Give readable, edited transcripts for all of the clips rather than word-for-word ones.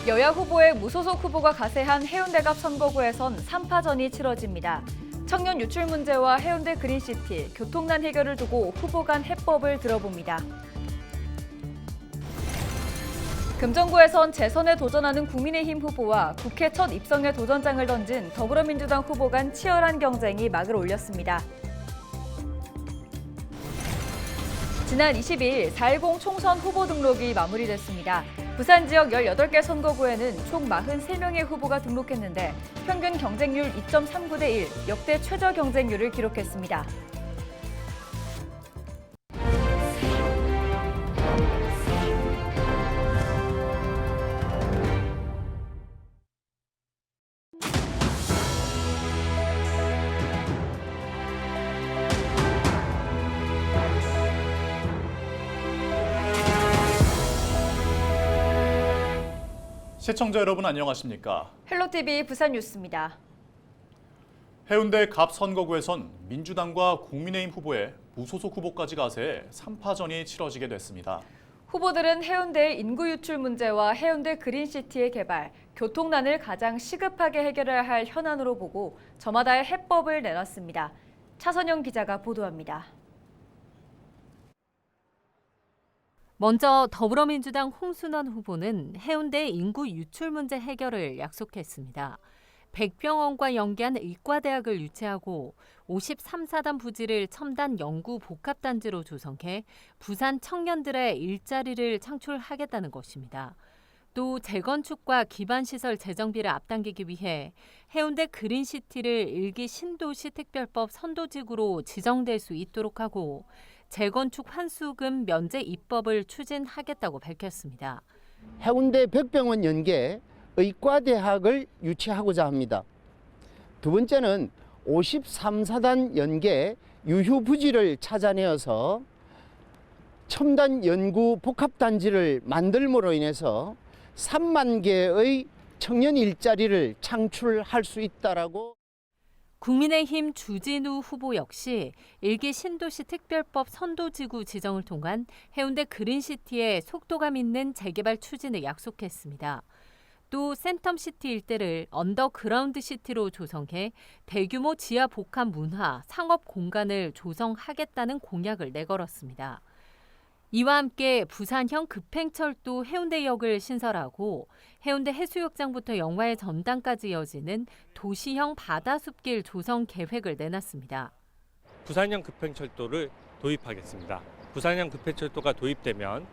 여야 후보의 무소속 후보가 가세한 해운대갑 선거구에선 3파전이 치러집니다. 청년 유출 문제와 해운대 그린시티, 교통난 해결을 두고 후보 간 해법을 들어봅니다. 금정구에선 재선에 도전하는 국민의힘 후보와 국회 첫 입성에 도전장을 던진 더불어민주당 후보 간 치열한 경쟁이 막을 올렸습니다. 지난 22일 4.10 총선 후보 등록이 마무리됐습니다. 부산 지역 18개 선거구에는 총 43명의 후보가 등록했는데 평균 경쟁률 2.39대 1, 역대 최저 경쟁률을 기록했습니다. 시청자 여러분 안녕하십니까? 헬로티비 부산 뉴스입니다. 해운대 갑 선거구에선 민주당과 국민의힘 후보의 무소속 후보까지 가세해 3파전이 치러지게 됐습니다. 후보들은 해운대의 인구 유출 문제와 해운대 그린시티의 개발, 교통난을 가장 시급하게 해결해야 할 현안으로 보고 저마다의 해법을 내놨습니다. 차선영 기자가 보도합니다. 먼저 더불어민주당 홍순원 후보는 해운대 인구 유출 문제 해결을 약속했습니다. 백병원과 연계한 의과대학을 유치하고 53사단 부지를 첨단 연구 복합단지로 조성해 부산 청년들의 일자리를 창출하겠다는 것입니다. 또 재건축과 기반시설 재정비를 앞당기기 위해 해운대 그린시티를 일기 신도시 특별법 선도지구로 지정될 수 있도록 하고 재건축 환수금 면제 입법을 추진하겠다고 밝혔습니다. 해운대 백병원 연계 의과대학을 유치하고자 합니다. 두 번째는 53사단 연계 유휴부지를 찾아내어서 첨단 연구 복합단지를 만들므로 인해서 3만 개의 청년 일자리를 창출할 수 있다라고. 국민의힘 주진우 후보 역시 일기 신도시 특별법 선도지구 지정을 통한 해운대 그린시티의 속도감 있는 재개발 추진을 약속했습니다. 또 센텀시티 일대를 언더그라운드 시티로 조성해 대규모 지하 복합 문화, 상업 공간을 조성하겠다는 공약을 내걸었습니다. 이와 함께 부산형 급행철도 해운대역을 신설하고 해운대 해수욕장부터 영화의 전당까지 이어지는 도시형 바다숲길 조성 계획을 내놨습니다. 부산형 급행철도를 도입하겠습니다. 부산형 급행철도가 도입되면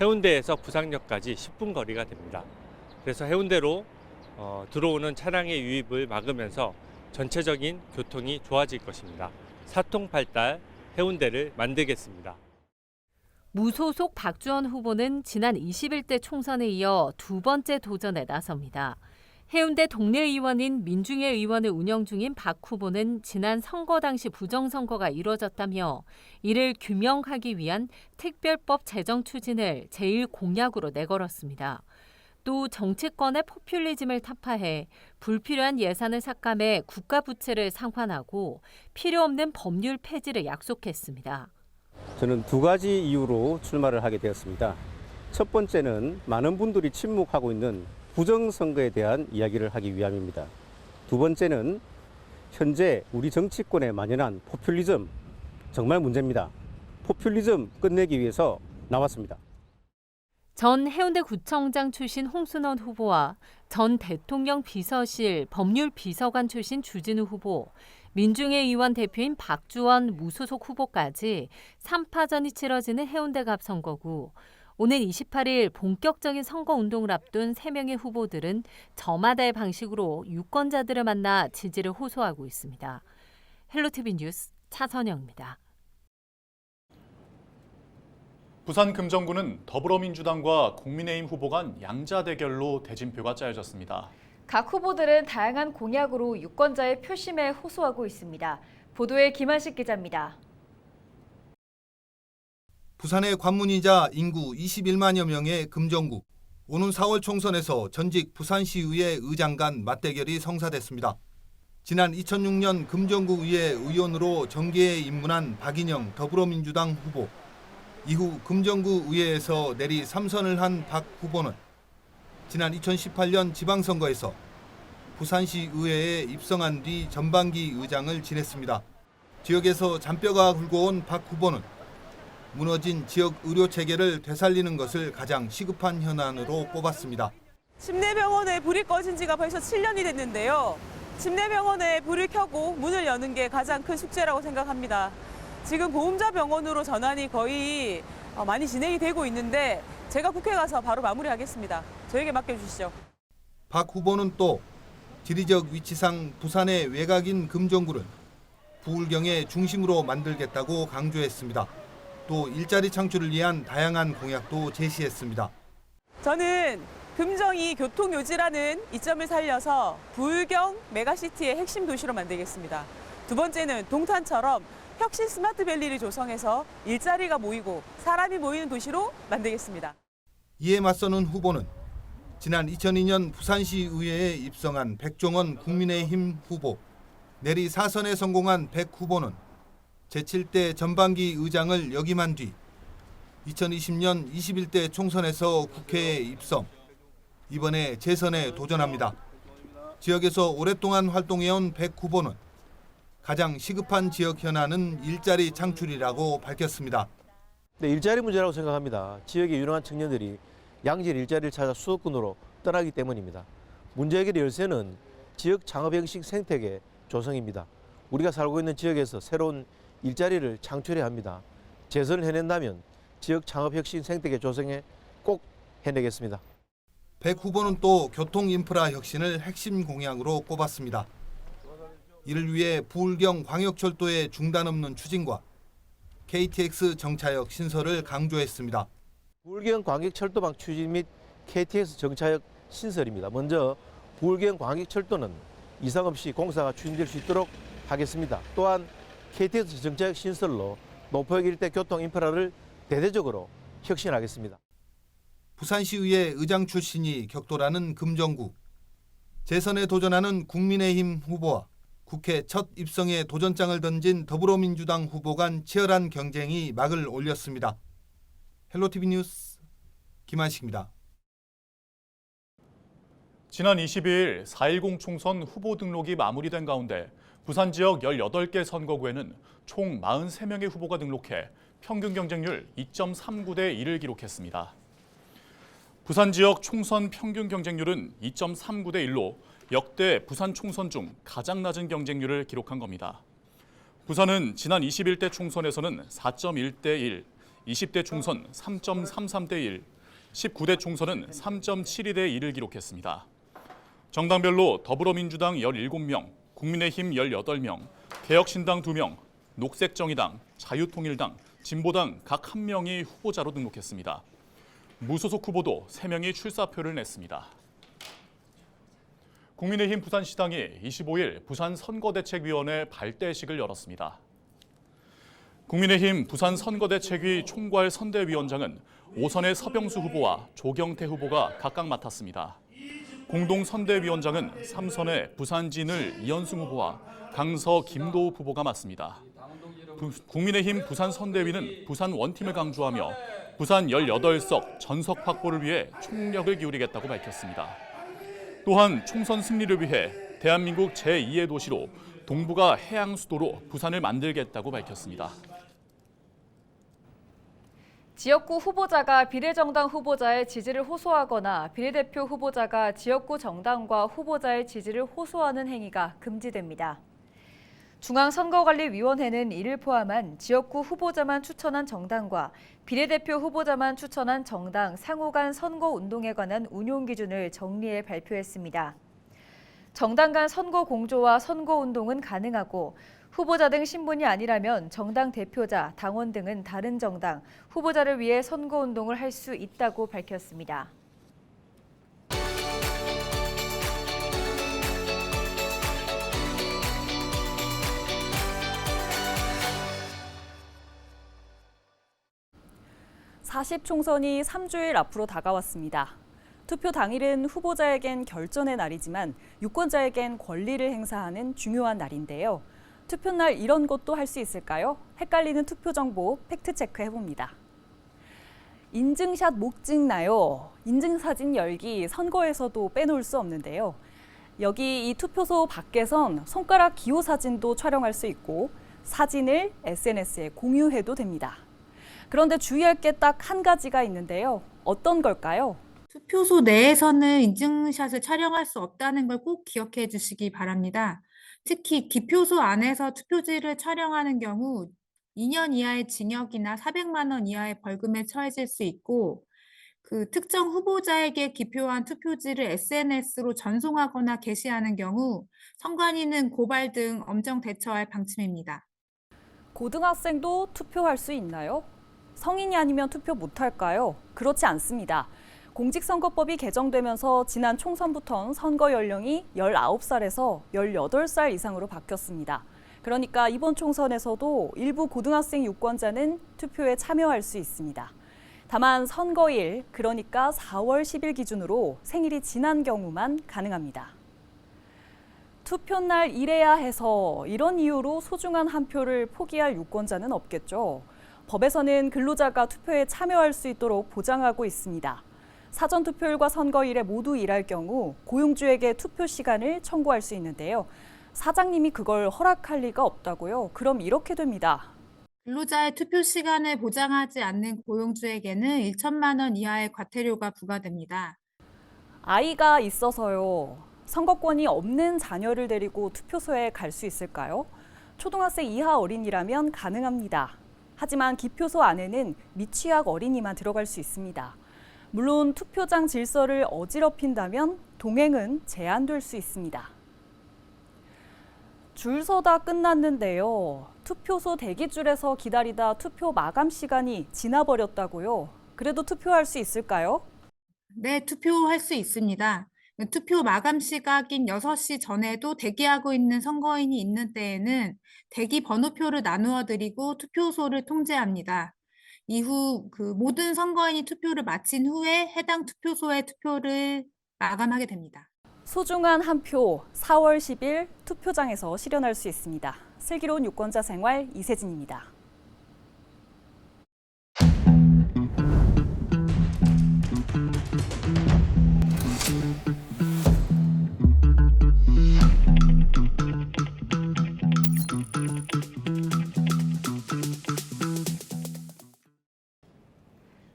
해운대에서 부산역까지 10분 거리가 됩니다. 그래서 해운대로 들어오는 차량의 유입을 막으면서 전체적인 교통이 좋아질 것입니다. 사통팔달 해운대를 만들겠습니다. 무소속 박주원 후보는 지난 21대 총선에 이어 두 번째 도전에 나섭니다. 해운대 동네의원인 민중회 의원을 운영 중인 박 후보는 지난 선거 당시 부정선거가 이뤄졌다며 이를 규명하기 위한 특별법 제정 추진을 제1 공약으로 내걸었습니다. 또 정치권의 포퓰리즘을 타파해 불필요한 예산을 삭감해 국가 부채를 상환하고 필요 없는 법률 폐지를 약속했습니다. 저는 두 가지 이유로 출마를 하게 되었습니다. 첫 번째는 많은 분들이 침묵하고 있는 부정선거에 대한 이야기를 하기 위함입니다. 두 번째는 현재 우리 정치권에 만연한 포퓰리즘, 정말 문제입니다. 포퓰리즘 끝내기 위해서 나왔습니다. 전 해운대구청장 출신 홍순원 후보와 전 대통령 비서실 법률비서관 출신 주진우 후보, 민중회 의원 대표인 박주원 무소속 후보까지 3파전이 치러지는 해운대갑 선거구. 오는 28일 본격적인 선거운동을 앞둔 3명의 후보들은 저마다의 방식으로 유권자들을 만나 지지를 호소하고 있습니다. 헬로티비 뉴스 차선영입니다. 부산 금정구는 더불어민주당과 국민의힘 후보 간 양자 대결로 대진표가 짜여졌습니다. 각 후보들은 다양한 공약으로 유권자의 표심에 호소하고 있습니다. 보도에 김한식 기자입니다. 부산의 관문이자 인구 21만여 명의 금정구. 오는 4월 총선에서 전직 부산시의회 의장 간 맞대결이 성사됐습니다. 지난 2006년 금정구의회 의원으로 정계에 입문한 박인영 더불어민주당 후보. 이후 금정구 의회에서 내리 3선을 한 박 후보는 지난 2018년 지방선거에서 부산시 의회에 입성한 뒤 전반기 의장을 지냈습니다. 지역에서 잔뼈가 굵어온 박 후보는 무너진 지역 의료 체계를 되살리는 것을 가장 시급한 현안으로 꼽았습니다. 침례병원에 불이 꺼진 지가 벌써 7년이 됐는데요. 침례병원에 불을 켜고 문을 여는 게 가장 큰 숙제라고 생각합니다. 지금 보험자 병원으로 전환이 거의 많이 진행이 되고 있는데 제가 국회 가서 바로 마무리하겠습니다. 저에게 맡겨주시죠. 박 후보는 또 지리적 위치상 부산의 외곽인 금정구를 부울경의 중심으로 만들겠다고 강조했습니다. 또 일자리 창출을 위한 다양한 공약도 제시했습니다. 저는 금정이 교통요지라는 이점을 살려서 부울경 메가시티의 핵심 도시로 만들겠습니다. 두 번째는 동탄처럼 혁신 스마트밸리를 조성해서 일자리가 모이고 사람이 모이는 도시로 만들겠습니다. 이에 맞서는 후보는 지난 2002년 부산시 의회에 입성한 백종원 국민의힘 후보, 내리 4선에 성공한 백 후보는 제7대 전반기 의장을 역임한 뒤 2020년 21대 총선에서 국회에 입성, 이번에 재선에 도전합니다. 지역에서 오랫동안 활동해온 백 후보는 가장 시급한 지역 현안은 일자리 창출이라고 밝혔습니다. 네, 일자리 문제라고 생각합니다. 지역의 유능한 청년들이 양질 일자리를 찾아 수도권으로 떠나기 때문입니다. 문제 해결 열쇠는 지역 창업 형식 생태계 조성입니다. 우리가 살고 있는 지역에서 새로운 일자리를 창출해야 합니다. 재선을 해낸다면 지역 창업 혁신 생태계 조성에 꼭 해내겠습니다. 백 후보는 또 교통 인프라 혁신을 핵심 공약으로 꼽았습니다. 이를 위해 부울경 광역철도의 중단 없는 추진과 KTX 정차역 신설을 강조했습니다. 부울경 광역철도망 추진 및 KTX 정차역 신설입니다. 먼저 부울경 광역철도는 이상 없이 공사가 추진될 수 있도록 하겠습니다. 또한 KTX 정차역 신설로 노포역 일대 교통 인프라를 대대적으로 혁신하겠습니다. 부산시의회 의장 출신이 격돌하는 금정구. 재선에 도전하는 국민의힘 후보와 국회 첫 입성에 도전장을 던진 더불어민주당 후보 간 치열한 경쟁이 막을 올렸습니다. 헬로티비 뉴스 김한식입니다. 지난 22일 4.10 총선 후보 등록이 마무리된 가운데 부산 지역 18개 선거구에는 총 43명의 후보가 등록해 평균 경쟁률 2.39대 1을 기록했습니다. 부산 지역 총선 평균 경쟁률은 2.39대 1로 역대 부산 총선 중 가장 낮은 경쟁률을 기록한 겁니다. 부산은 지난 21대 총선에서는 4.1대 1, 20대 총선 3.33대 1, 19대 총선은 3.72대 1을 기록했습니다. 정당별로 더불어민주당 17명, 국민의힘 18명, 개혁신당 2명, 녹색정의당, 자유통일당, 진보당 각 1명이 후보자로 등록했습니다. 무소속 후보도 3명이 출사표를 냈습니다. 국민의힘 부산시당이 25일 부산선거대책위원회 발대식을 열었습니다. 국민의힘 부산선거대책위 총괄 선대위원장은 오선의 서병수 후보와 조경태 후보가 각각 맡았습니다. 공동선대위원장은 3선의 부산진을 이현승 후보와 강서 김도우 후보가 맡습니다. 국민의힘 부산선대위는 부산 원팀을 강조하며 부산 18석 전석 확보를 위해 총력을 기울이겠다고 밝혔습니다. 또한 총선 승리를 위해 대한민국 제2의 도시로 동북아 해양 수도로 부산을 만들겠다고 밝혔습니다. 지역구 후보자가 비례정당 후보자의 지지를 호소하거나 비례대표 후보자가 지역구 정당과 후보자의 지지를 호소하는 행위가 금지됩니다. 중앙선거관리위원회는 이를 포함한 지역구 후보자만 추천한 정당과 비례대표 후보자만 추천한 정당 상호 간 선거운동에 관한 운용 기준을 정리해 발표했습니다. 정당 간 선거 공조와 선거운동은 가능하고 후보자 등 신분이 아니라면 정당 대표자, 당원 등은 다른 정당, 후보자를 위해 선거운동을 할 수 있다고 밝혔습니다. (40) 총선이 3주일 앞으로 다가왔습니다. 투표 당일은 후보자에겐 결전의 날이지만 유권자에겐 권리를 행사하는 중요한 날인데요. 투표날 이런 것도 할 수 있을까요? 헷갈리는 투표 정보 팩트체크 해봅니다. 인증샷 못 찍나요? 인증사진 열기 선거에서도 빼놓을 수 없는데요. 여기 이 투표소 밖에선 손가락 기호 사진도 촬영할 수 있고 사진을 SNS에 공유해도 됩니다. 그런데 주의할 게 딱 한 가지가 있는데요. 어떤 걸까요? 투표소 내에서는 인증샷을 촬영할 수 없다는 걸 꼭 기억해 주시기 바랍니다. 특히 기표소 안에서 투표지를 촬영하는 경우 2년 이하의 징역이나 400만 원 이하의 벌금에 처해질 수 있고 그 특정 후보자에게 기표한 투표지를 SNS로 전송하거나 게시하는 경우 선관위는 고발 등 엄정 대처할 방침입니다. 고등학생도 투표할 수 있나요? 성인이 아니면 투표 못할까요? 그렇지 않습니다. 공직선거법이 개정되면서 지난 총선부터는 선거 연령이 19살에서 18살 이상으로 바뀌었습니다. 그러니까 이번 총선에서도 일부 고등학생 유권자는 투표에 참여할 수 있습니다. 다만 선거일, 그러니까 4월 10일 기준으로 생일이 지난 경우만 가능합니다. 투표날 일해야 해서 이런 이유로 소중한 한 표를 포기할 유권자는 없겠죠. 법에서는 근로자가 투표에 참여할 수 있도록 보장하고 있습니다. 사전투표일과 선거일에 모두 일할 경우 고용주에게 투표 시간을 청구할 수 있는데요. 사장님이 그걸 허락할 리가 없다고요? 그럼 이렇게 됩니다. 근로자의 투표 시간을 보장하지 않는 고용주에게는 1천만 원 이하의 과태료가 부과됩니다. 아이가 있어서요. 선거권이 없는 자녀를 데리고 투표소에 갈 수 있을까요? 초등학생 이하 어린이라면 가능합니다. 하지만 기표소 안에는 미취학 어린이만 들어갈 수 있습니다. 물론 투표장 질서를 어지럽힌다면 동행은 제한될 수 있습니다. 줄 서다 끝났는데요. 투표소 대기줄에서 기다리다 투표 마감 시간이 지나버렸다고요. 그래도 투표할 수 있을까요? 네, 투표할 수 있습니다. 투표 마감 시각인 6시 전에도 대기하고 있는 선거인이 있는 때에는 대기 번호표를 나누어 드리고 투표소를 통제합니다. 이후 모든 선거인이 투표를 마친 후에 해당 투표소의 투표를 마감하게 됩니다. 소중한 한 표 4월 10일 투표장에서 실현할 수 있습니다. 슬기로운 유권자 생활 이세진입니다.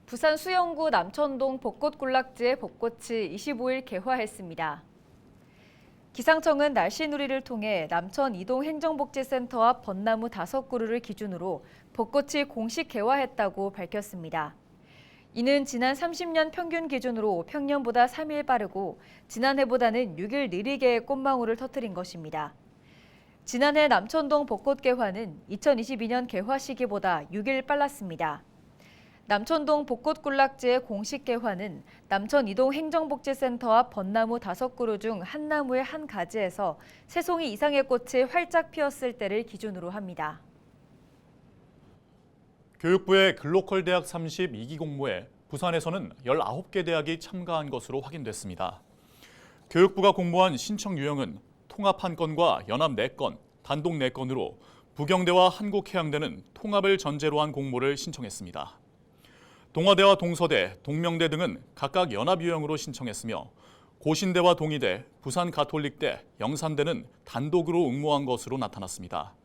부산 수영구 남천동 벚꽃군락지의 벚꽃이 25일 개화했습니다. 기상청은 날씨누리를 통해 남천 이동 행정복지센터 앞 벚나무 5그루를 기준으로 벚꽃이 공식 개화했다고 밝혔습니다. 이는 지난 30년 평균 기준으로 평년보다 3일 빠르고 지난해보다는 6일 느리게 꽃망울을 터뜨린 것입니다. 지난해 남천동 벚꽃 개화는 2022년 개화 시기보다 6일 빨랐습니다. 남천동 벚꽃군락지의 공식 개화는 남천 이동 행정복지센터 앞 벚나무 5그루 중 한 나무의 한 가지에서 3송이 이상의 꽃이 활짝 피었을 때를 기준으로 합니다. 교육부의 글로컬 대학 32기 공모에 부산에서는 19개 대학이 참가한 것으로 확인됐습니다. 교육부가 공모한 신청 유형은 통합 1건과 연합 4건, 단독 4건으로 부경대와 한국해양대는 통합을 전제로 한 공모를 신청했습니다. 동아대와 동서대, 동명대 등은 각각 연합 유형으로 신청했으며 고신대와 동의대, 부산가톨릭대, 영산대는 단독으로 응모한 것으로 나타났습니다.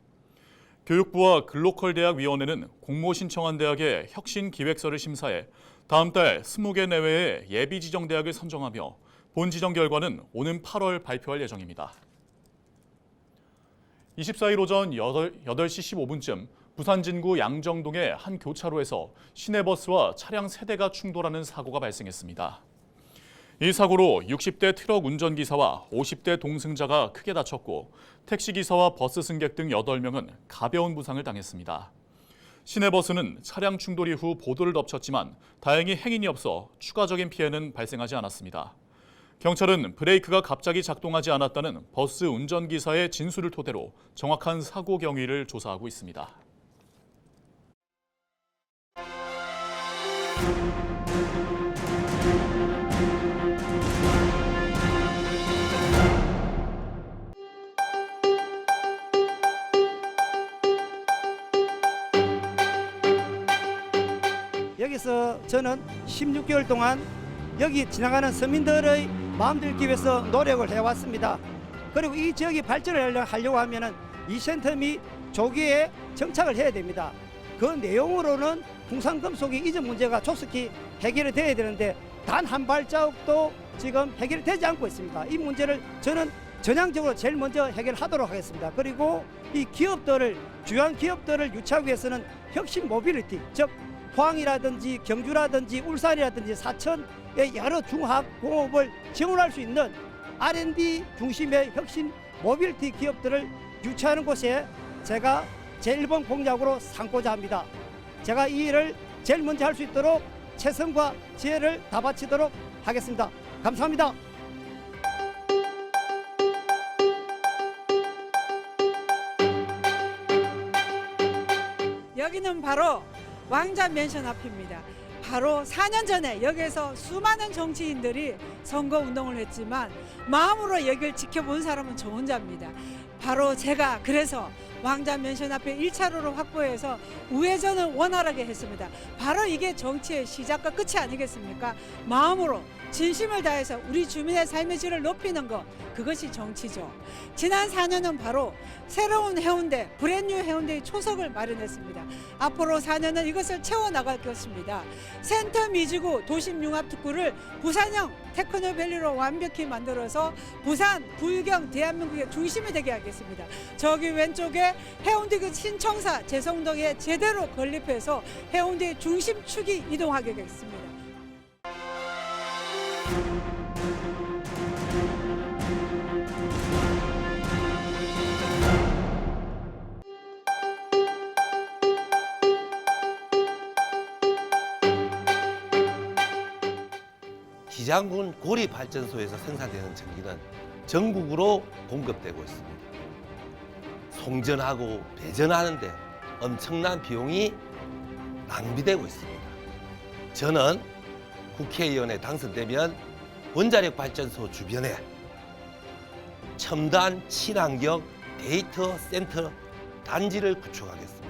교육부와 글로컬대학위원회는 공모 신청한 대학의 혁신 기획서를 심사해 다음 달 20개 내외의 예비 지정 대학을 선정하며 본 지정 결과는 오는 8월 발표할 예정입니다. 24일 오전 8시 15분쯤 부산 진구 양정동의 한 교차로에서 시내버스와 차량 3대가 충돌하는 사고가 발생했습니다. 이 사고로 60대 트럭 운전기사와 50대 동승자가 크게 다쳤고 택시기사와 버스 승객 등 8명은 가벼운 부상을 당했습니다. 시내버스는 차량 충돌 이후 보도를 덮쳤지만 다행히 행인이 없어 추가적인 피해는 발생하지 않았습니다. 경찰은 브레이크가 갑자기 작동하지 않았다는 버스 운전기사의 진술을 토대로 정확한 사고 경위를 조사하고 있습니다. 여기서 저는 16개월 동안 여기 지나가는 서민들의 마음 들기 위해서 노력을 해왔습니다. 그리고 이 지역이 발전을 하려고 하면은 이 센텀이 조기에 정착을 해야 됩니다. 그 내용으로는 풍산금속이 이전 문제가 조속히 해결이 돼야 되는데 단 한 발자국도 지금 해결이 되지 않고 있습니다. 이 문제를 저는 전향적으로 제일 먼저 해결하도록 하겠습니다. 그리고 이 기업들을, 주요한 기업들을 유치하기 위해서는 혁신 모빌리티, 즉 포항이라든지 경주라든지 울산이라든지 사천의 여러 중화공업을 지원할 수 있는 R&D 중심의 혁신 모빌리티 기업들을 유치하는 곳에 제가 제1번 공약으로 삼고자 합니다. 제가 이 일을 제일 먼저 할 수 있도록 최선과 지혜를 다 바치도록 하겠습니다. 감사합니다. 여기는 바로 왕자 맨션 앞입니다. 바로 4년 전에 여기에서 수많은 정치인들이 선거운동을 했지만 마음으로 여기를 지켜본 사람은 저 혼자입니다. 바로 제가 그래서 왕자 맨션 앞에 1차로를 확보해서 우회전을 원활하게 했습니다. 바로 이게 정치의 시작과 끝이 아니겠습니까? 마음으로 진심을 다해서 우리 주민의 삶의 질을 높이는 것, 그것이 정치죠. 지난 4년은 바로 새로운 해운대, 브랜뉴 해운대의 초석을 마련했습니다. 앞으로 4년은 이것을 채워나갈 것입니다. 센터 미지구 도심융합특구를 부산형 테크노밸리로 완벽히 만들어서 부산, 부유경, 대한민국의 중심이 되게 하겠습니다. 저기 왼쪽에 해운대 신청사 재성동에 제대로 건립해서 해운대의 중심축이 이동하게 되겠습니다. 기장군 고리발전소에서 생산되는 전기는 전국으로 공급되고 있습니다. 송전하고 배전하는데 엄청난 비용이 낭비되고 있습니다. 저는 국회의원에 당선되면 원자력 발전소 주변에 첨단 친환경 데이터 센터 단지를 구축하겠습니다.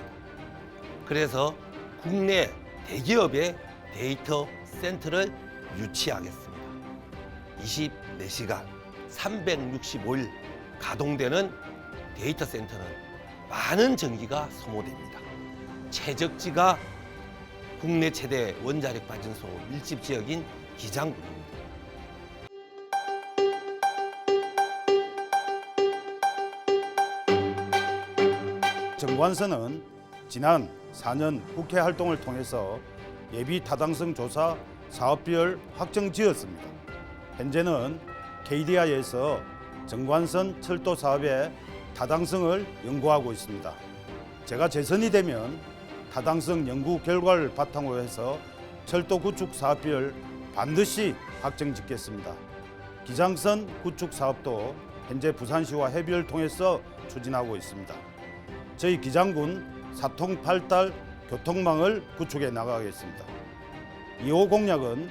그래서 국내 대기업의 데이터 센터를 유치하겠습니다. 24시간 365일 가동되는 데이터 센터는 많은 전기가 소모됩니다. 최적지가 국내 최대 원자력 발전소 밀집 지역인 기장군입니다. 정관서는 지난 4년 국회 활동을 통해서 예비 타당성 조사 사업비를 확정지었습니다. 현재는 KDI에서 정관선 철도 사업의 타당성을 연구하고 있습니다. 제가 재선이 되면 타당성 연구 결과를 바탕으로 해서 철도 구축 사업비를 반드시 확정짓겠습니다. 기장선 구축 사업도 현재 부산시와 협의를 통해서 추진하고 있습니다. 저희 기장군 사통팔달 교통망을 구축해 나가겠습니다. 2호 공약은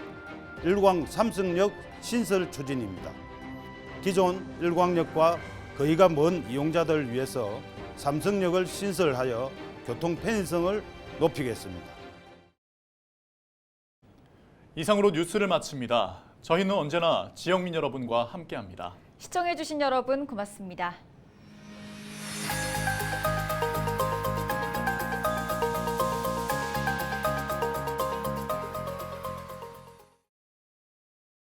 일광 삼성역 신설 추진입니다. 기존 일광역과 거리가 먼 이용자들을 위해서 삼성역을 신설하여 교통 편의성을 높이겠습니다. 이상으로 뉴스를 마칩니다. 저희는 언제나 지역민 여러분과 함께합니다. 시청해주신 여러분 고맙습니다.